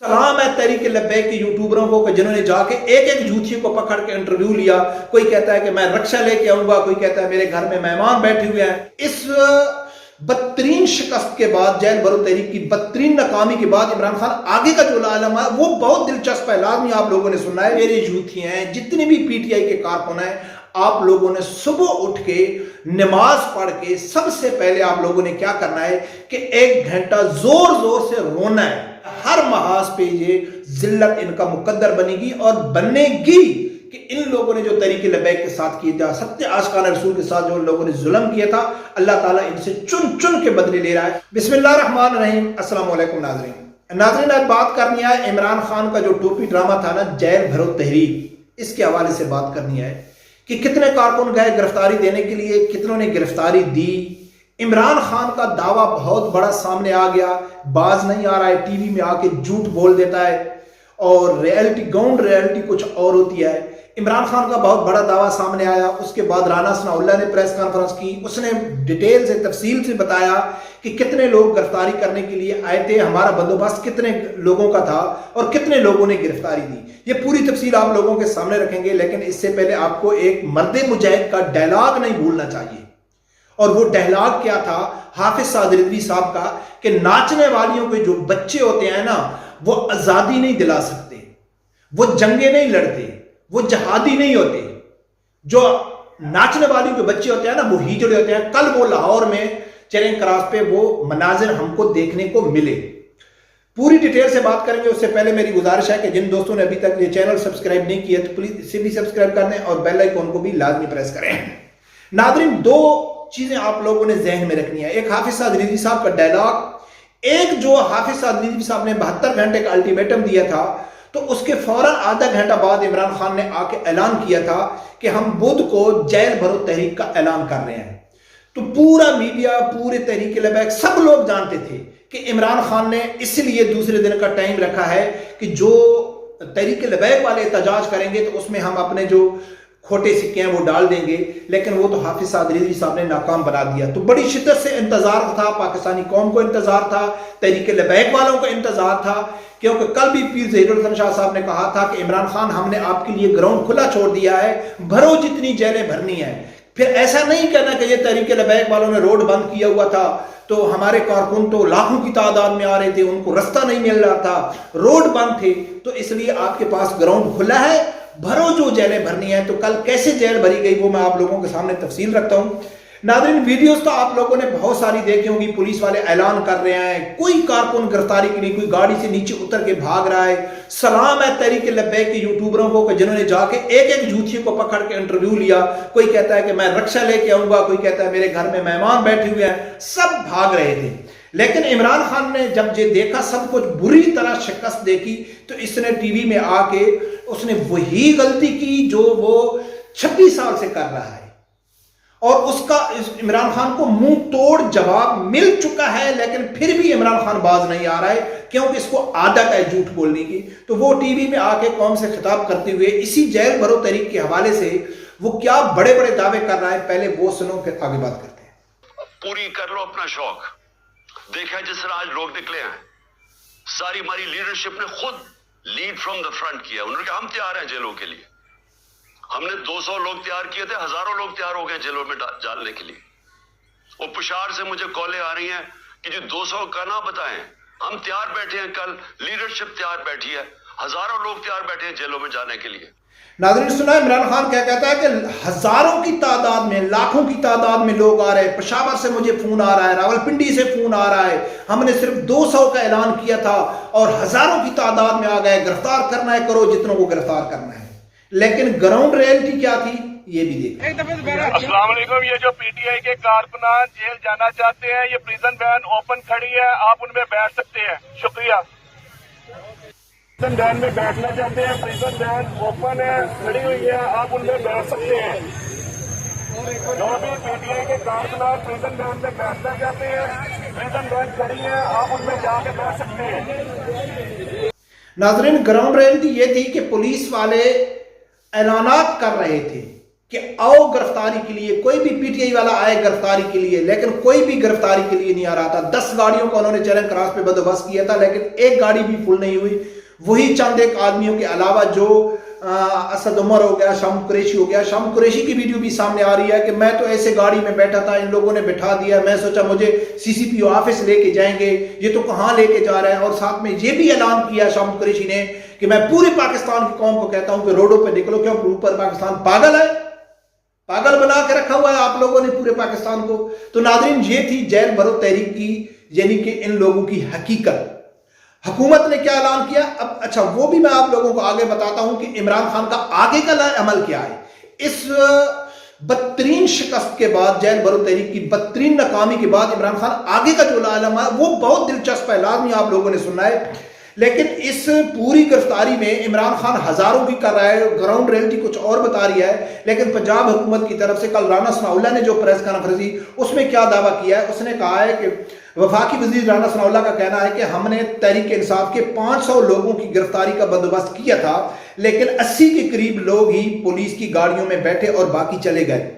सलाम है तहरीक लब्बैक के यूट्यूबरों को कि जिन्होंने जाके एक एक झूठी को पकड़ के इंटरव्यू लिया। कोई कहता है कि मैं रक्षा लेके आऊंगा, कोई कहता है मेरे घर में मेहमान बैठे हुए हैं। इस बदतरीन शिकस्त के बाद, जेल भरो तहरीक की बदतरीन नाकामी के बाद इमरान खान आगे का जो आलम है वो बहुत दिलचस्प है, लाजमी आप लोगों ने सुनना है। मेरे झूठी हैं जितने भी पीटीआई के कारकुन हैं, आप लोगों ने सुबह उठ के नमाज पढ़ के सबसे पहले आप लोगों ने क्या करना है कि 1 घंटा जोर जोर से रोना है। हर महाज पे ये जिल्लत इनका मुकद्दर बनेगी और बनेगी कि इन लोगों ने जो तरीके लब्बैक के साथ किए जा सत्य आशिकाना रसूल के साथ जो लोगों ने जुल्म किया था, अल्लाह ताला इनसे चुन चुन के बदले ले रहा है। बिस्मिल्लाहिर्रहमानिर्रहीम। अस्सलाम वालेकुम नाज़रीन, आज बात करनी है इमरान खान का जो टोपी ड्रामा था ना, जेल भरो तहरीक, इसके हवाले से बात करनी है कि कितने कारकुन गए गिरफ्तारी देने के लिए, कितनों ने गिरफ्तारी दी। इमरान खान का दावा बहुत बड़ा सामने आ गया, बाज नहीं आ रहा है, टीवी में आके झूठ बोल देता है और रियलिटी ग्राउंड रियलिटी कुछ और होती है। इमरान खान का बहुत बड़ा दावा सामने आया, उसके बाद राना सनाउल्लाह ने प्रेस कॉन्फ्रेंस की, उसने डिटेल से तफसील से बताया कि कितने लोग गिरफ्तारी करने के लिए आए थे, हमारा बंदोबस्त कितने लोगों का था और कितने लोगों ने गिरफ्तारी दी। ये पूरी तफसील आप लोगों के सामने रखेंगे, लेकिन इससे पहले आपको एक मर्द मुजाहिद का डायलॉग नहीं भूलना चाहिए। और वो डायलॉग क्या था हाफिज साद रिजवी साहब का कि नाचने वालियों के जो बच्चे होते हैं ना, वो आजादी नहीं दिला सकते, वो जंगे नहीं लड़ते, वो जहादी नहीं होते। जो नाचने वाली के बच्चे होते हैं ना, वो हिजड़े होते हैं। कल वो लाहौर में चेरिंग क्रॉस पे वो मनाजिर हमको देखने को मिले। पूरी डिटेल से बात करेंगे, उससे पहले मेरी गुजारिश है कि जिन दोस्तों ने अभी तक ये चैनल सब्सक्राइब नहीं किया तो प्लीज इसे भी सब्सक्राइब कर दें और बेल आइकन को भी लाजमी प्रेस करें। नाज़रीन, 2 चीजें आप लोगों ने जहन में रखनी है। एक हाफिज साद रिजवी साहब का डायलॉग, एक जो हाफिज साद रिजवी साहब ने 72 घंटे का अल्टीमेटम दिया था, तो उसके फौरन आधा घंटा बाद इमरान खान ने आके ऐलान किया था कि हम बुध को जेल भरो तहरीक का ऐलान कर रहे हैं। तो पूरा मीडिया, पूरे तहरीक लब्बैक सब लोग जानते थे कि इमरान खान ने इसलिए दूसरे दिन का टाइम रखा है कि जो तहरीक लब्बैक वाले एहतजाज करेंगे तो उसमें हम अपने जो खोटे सिक्के हैं वो डाल देंगे, लेकिन वो तो हाफिज साद रिजवी साहब ने नाकाम बना दिया। तो बड़ी शिद्दत से इंतजार था, पाकिस्तानी कौम को इंतजार था, तहरीक लब्बैक वालों को इंतजार था, क्योंकि कल भी पीर ज़हीरुल हसन शाह साहब ने कहा था कि इमरान खान हमने आपके लिए ग्राउंड खुला छोड़ दिया है, भरो जितनी जेलें भरनी है। फिर ऐसा नहीं कहना कि ये तहरीक लब्बैक वालों ने रोड बंद किया हुआ था तो हमारे कारकुन तो लाखों की तादाद में आ रहे थे, उनको रास्ता नहीं मिल रहा था, रोड बंद थे, तो इसलिए आपके पास ग्राउंड खुला है, भरो जो जेलें भरनी है। तो कल कैसे जेल भरी गई वो मैं आप लोगों के सामने तफसील रखता हूं। नाज़रीन, वीडियोस तो आप लोगों ने बहुत सारी देखी होंगी, पुलिस वाले ऐलान कर रहे हैं, कोई कारकुन गिरफ्तारी के लिए कोई गाड़ी से नीचे उतर के भाग रहा है। सलाम है तहरीक लब्बैक के यूट्यूबरों को कि जिन्होंने जाके एक एक झूठी को पकड़ के इंटरव्यू लिया। कोई कहता है कि मैं रक्षा लेके आऊंगा, कोई कहता है मेरे घर में मेहमान बैठे हुए हैं, सब भाग रहे थे। लेकिन इमरान खान ने जब ये देखा, सब कुछ बुरी तरह शिकस्त देखी, तो इसने टीवी में आके उसने वही गलती की जो वो 26 साल से कर रहा है और उसका इमरान खान को मुंह तोड़ जवाब मिल चुका है। लेकिन फिर भी इमरान खान बाज नहीं आ रहा है क्योंकि इसको आदत है झूठ बोलने की। तो वो टीवी में आके कौम से खिताब करते हुए इसी जेल भरो तहरीक के हवाले से वो क्या बड़े बड़े दावे कर रहा है, पहले वो सुनो फिर आगे बात करते हैं। पूरी कर लो अपना शौक। देखा जिस तरह आज लोग निकले हैं, सारी हमारी लीडरशिप ने खुद लीड फ्रॉम द फ्रंट किया। उन्होंने कहा हम तैयार हैं जेलों के लिए। हमने 200 लोग तैयार किए थे, हजारों लोग तैयार हो गए जेलों में डालने के लिए। वो पुशार से मुझे कॉलें आ रही हैं कि जो 200 का ना बताएं, हम तैयार बैठे हैं, कल लीडरशिप तैयार बैठी है, हजारों लोग तैयार बैठे हैं जेलों में जाने के लिए। नाज़रीन, सुना इमरान खान क्या कहता है कि हजारों की तादाद में, लाखों की तादाद में लोग आ रहे हैं। पेशावर से मुझे फोन आ रहा है, रावलपिंडी से फोन आ रहा है, हमने सिर्फ 200 का ऐलान किया था और हजारों की तादाद में आ गए। गिरफ्तार करना है, करो जितनों को गिरफ्तार करना है। लेकिन ग्राउंड रियलिटी क्या थी ये भी देखो। अस्सलाम वालेकुम। ये जो पीटीआई के कारकुनान जेल जाना चाहते हैं, ये प्रिजन वैन ओपन खड़ी है, आप उनमें बैठ सकते हैं। शुक्रिया। प्रिजन वैन में बैठना चाहते हैं, प्रिजन वैन ओपन है, खड़ी हुई है, आप उनमें बैठ सकते हैं। जो भी पीटीआई के कारकुनान प्रिजन वैन में बैठना चाहते हैं, प्रिजन वैन खड़ी है, आप उनमें जाके बैठ सकते हैं। नाज़रीन, ग्राउंड रियलिटी ये थी कि पुलिस वाले ऐलानात कर रहे थे कि आओ गिरफ्तारी के लिए, कोई भी पीटीआई वाला आए गिरफ्तारी के लिए, लेकिन कोई भी गिरफ्तारी के लिए नहीं आ रहा था। 10 गाड़ियों का उन्होंने चरण क्रॉस पे बंदोबस्त किया था, लेकिन एक गाड़ी भी फुल नहीं हुई। वही चंद एक आदमियों के अलावा जो असद उमर हो गया, शाम कुरैशी हो गया। शाम कुरैशी की वीडियो भी सामने आ रही है कि मैं तो ऐसे गाड़ी में बैठा था, इन लोगों ने बिठा दिया, मैं सोचा मुझे सीसीपी ऑफिस लेके जाएंगे, ये तो कहां लेके जा रहे हैं। और साथ में ये भी ऐलान किया शाम कुरैशी ने कि मैं पूरे पाकिस्तान की कौम को कहता हूं कि रोडों पर निकलो, क्यों ऊपर पाकिस्तान पागल है, पागल बना के रखा हुआ है आप लोगों ने पूरे पाकिस्तान को। तो नाज़रीन, ये थी जेल भरो तहरीक की, यानी कि इन लोगों की हकीकत। हुकूमत ने क्या ऐलान किया, अब अच्छा वो भी मैं आप लोगों को आगे बताता हूं कि इमरान खान का आगे का अमल क्या है। इस बदतरीन शिकस्त के बाद, जेल भरो तहरीक की बदतरीन नाकामी के बाद इमरान खान आगे का जो आलम है वो बहुत दिलचस्प है, लाजमी आप लोगों ने सुनना है। लेकिन इस पूरी गिरफ्तारी में इमरान खान हजारों की कर रहा है, ग्राउंड रियलिटी कुछ और बता रही है। लेकिन पंजाब हुकूमत की तरफ से कल राना सनाउल्लाह ने जो प्रेस कॉन्फ्रेंस दी उसमें क्या दावा किया है, उसने कहा है कि वफाकी वजीर राना सनाउल्लाह का कहना है कि हमने तहरीक इंसाफ के 500 लोगों की गिरफ्तारी का बंदोबस्त किया था, लेकिन 80 के करीब लोग ही पुलिस की गाड़ियों में बैठे और बाकी चले गए।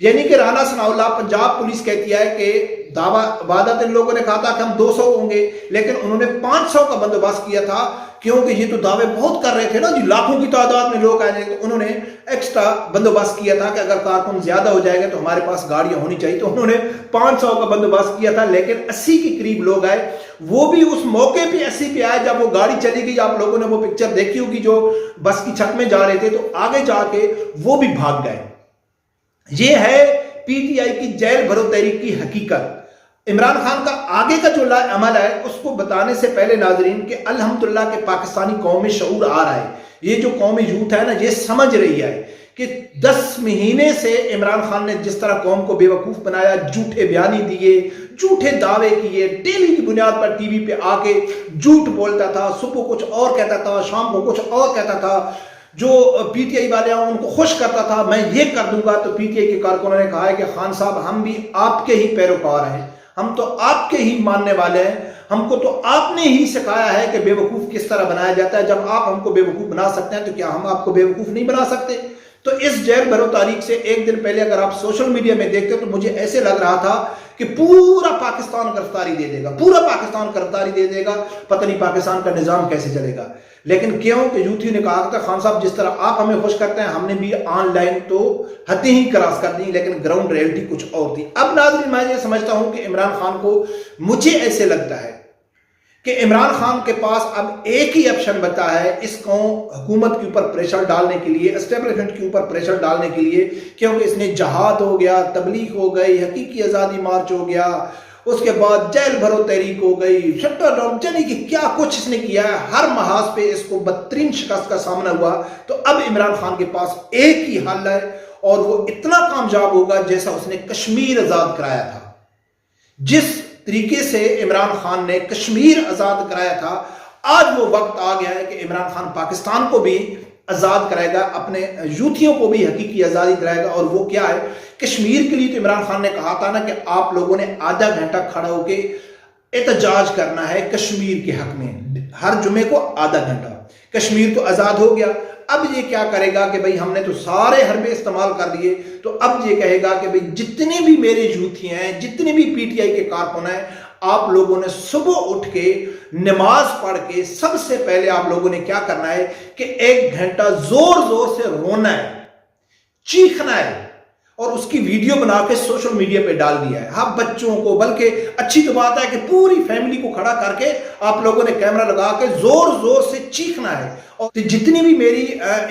यानी कि राना सनाउल्लाह, पंजाब पुलिस कहती है कि दावा वादा इन लोगों ने कहा था कि हम 200 होंगे, लेकिन उन्होंने 500 का बंदोबस्त किया था, क्योंकि ये तो दावे बहुत कर रहे थे ना जी, लाखों की तादाद में लोग आए, तो उन्होंने एक्स्ट्रा बंदोबस्त किया था कि अगर कारकुन ज्यादा हो जाएगा तो हमारे पास गाड़ियां होनी चाहिए, तो उन्होंने 500 का बंदोबस्त किया था। लेकिन 80 के करीब लोग आए, वो भी उस मौके पे 80 पे आए जब वो गाड़ी चली गई। आप लोगों ने वो पिक्चर देखी होगी जो बस की छत में जा रहे थे, तो आगे जाके वो भी भाग गए। ये है पीटीआई की जेल भरो तहरीक की हकीकत। इमरान खान का आगे का जो अमल है उसको बताने से पहले नाजरीन कि अल्हम्दुलिल्लाह के पाकिस्तानी कौम में शऊर आ रहा है। ये जो कौमी यूथ है ना, ये समझ रही है कि 10 महीने से इमरान खान ने जिस तरह कौम को बेवकूफ बनाया, झूठे बयानी दिए, झूठे दावे किए, डेली की बुनियाद पर टीवी पे आके झूठ बोलता था, सुबह कुछ और कहता था, शाम को कुछ और कहता था। जो पीटीआई वाले हैं उनको खुश करता था, मैं ये कर दूंगा। तो पीटीआई के कारकुनों ने कहा है कि खान साहब, हम भी आपके ही पैरोकार हैं, हम तो आपके ही मानने वाले हैं, हमको तो आपने ही सिखाया है कि बेवकूफ किस तरह बनाया जाता है। जब आप हमको बेवकूफ बना सकते हैं तो क्या हम आपको बेवकूफ नहीं बना सकते। तो इस जेल भरो तारीख से एक दिन पहले अगर आप सोशल मीडिया में देखते तो मुझे ऐसे लग रहा था कि पूरा पाकिस्तान गिरफ्तारी दे देगा, पूरा पाकिस्तान गिरफ्तारी दे देगा, पता नहीं पाकिस्तान का निजाम कैसे चलेगा। लेकिन क्यों कि यूथी ने कहा था, खान साहब जिस तरह आप हमें खुश करते हैं, हमने भी ऑनलाइन तो हदें ही क्रॉस कर दी, लेकिन ग्राउंड रियलिटी कुछ और थी। अब नाज़रीन, मैं ये समझता हूं कि इमरान खान को, मुझे ऐसे लगता है कि इमरान खान के पास अब एक ही ऑप्शन बचा है इसको हुकूमत के ऊपर प्रेशर डालने के लिए, एस्टेब्लिशमेंट के ऊपर प्रेशर डालने के लिए, क्योंकि इसने जहाद हो गया, तबलीग हो गई, हकीकी आज़ादी मार्च हो गया, उसके बाद जेल भरो तहरीक हो गई, शटर डाउन, यानी कि क्या कुछ इसने किया है। हर महाज पे इसको बदतरीन शिकस्त का सामना हुआ। तो अब इमरान खान के पास एक ही हल है और वो इतना कामयाब होगा जैसा उसने कश्मीर आजाद कराया था। जिस तरीके से इमरान खान ने कश्मीर आजाद कराया था, आज वो वक्त आ गया है कि इमरान खान पाकिस्तान को भी आजाद कराएगा, अपने यूथियों को भी हकीकी आजादी कराएगा। और वो क्या है, कश्मीर के लिए तो इमरान खान ने कहा था ना कि आप लोगों ने आधा घंटा खड़ा होके एहतजाज करना है कश्मीर के हक में, हर जुमे को आधा घंटा। कश्मीर तो आजाद हो गया, अब ये क्या करेगा कि भाई हमने तो सारे हरबे इस्तेमाल कर दिए, तो अब ये कहेगा कि भाई जितने भी मेरे यूथी हैं, जितने भी पीटीआई के कारकुन हैं, आप लोगों ने सुबह उठ के नमाज पढ़ के सबसे पहले आप लोगों ने क्या करना है कि 1 घंटा जोर जोर से रोना है, चीखना है और उसकी वीडियो बना के सोशल मीडिया पे डाल दिया है। हाँ, बच्चों को, बल्कि अच्छी तो बात है कि पूरी फैमिली को खड़ा करके आप लोगों ने कैमरा लगा के जोर जोर से चीखना है। और जितनी भी मेरी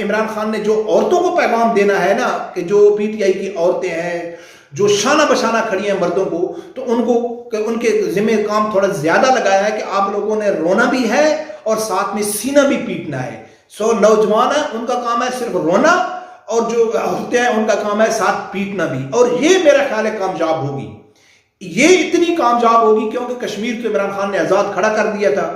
इमरान खान ने जो औरतों को पैगाम देना है ना, कि जो पीटीआई की औरतें हैं जो शाना बशाना खड़ी हैं मर्दों को, तो उनको उनके जिम्मे काम थोड़ा ज्यादा लगाया है कि आप लोगों ने रोना भी है और साथ में सीना भी पीटना है। सो नौजवान है, उनका काम है सिर्फ रोना, और जो औरतें हैं उनका काम है साथ पीटना भी। और ये मेरा ख्याल है कामयाब होगी, ये इतनी कामयाब होगी क्योंकि कश्मीर को इमरान खान ने आजाद खड़ा कर दिया था,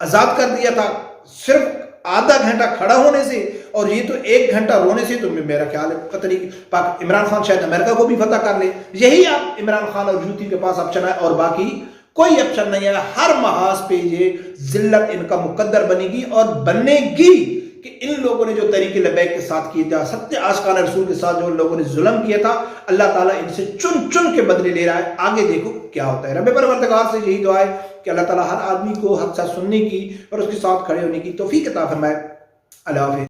आजाद कर दिया था सिर्फ आधा घंटा खड़ा होने से, और ये तो 1 घंटा रोने से। तो मेरा ख्याल है पता नहीं इमरान खान शायद अमेरिका को भी फतह कर ले। यही आप इमरान खान और यूथी के पास ऑप्शन है और बाकी कोई ऑप्शन नहीं है। हर महाज पे ये जिल्लत इनका मुकद्दर बनेगी और बनेगी, कि इन लोगों ने जो तरीके लबैक के साथ किए था, सत्य आशिकाना रसूल के साथ जो इन लोगों ने जुल्म किया था, अल्लाह ताला इनसे चुन चुन के बदले ले रहा है। आगे देखो क्या होता है। रब परवरदिगार से यही दुआ है कि अल्लाह ताला हर आदमी को हक साथ सुनने की और उसके साथ खड़े होने की तौफीक अता फरमाए। अल्लाह हाफ़िज़।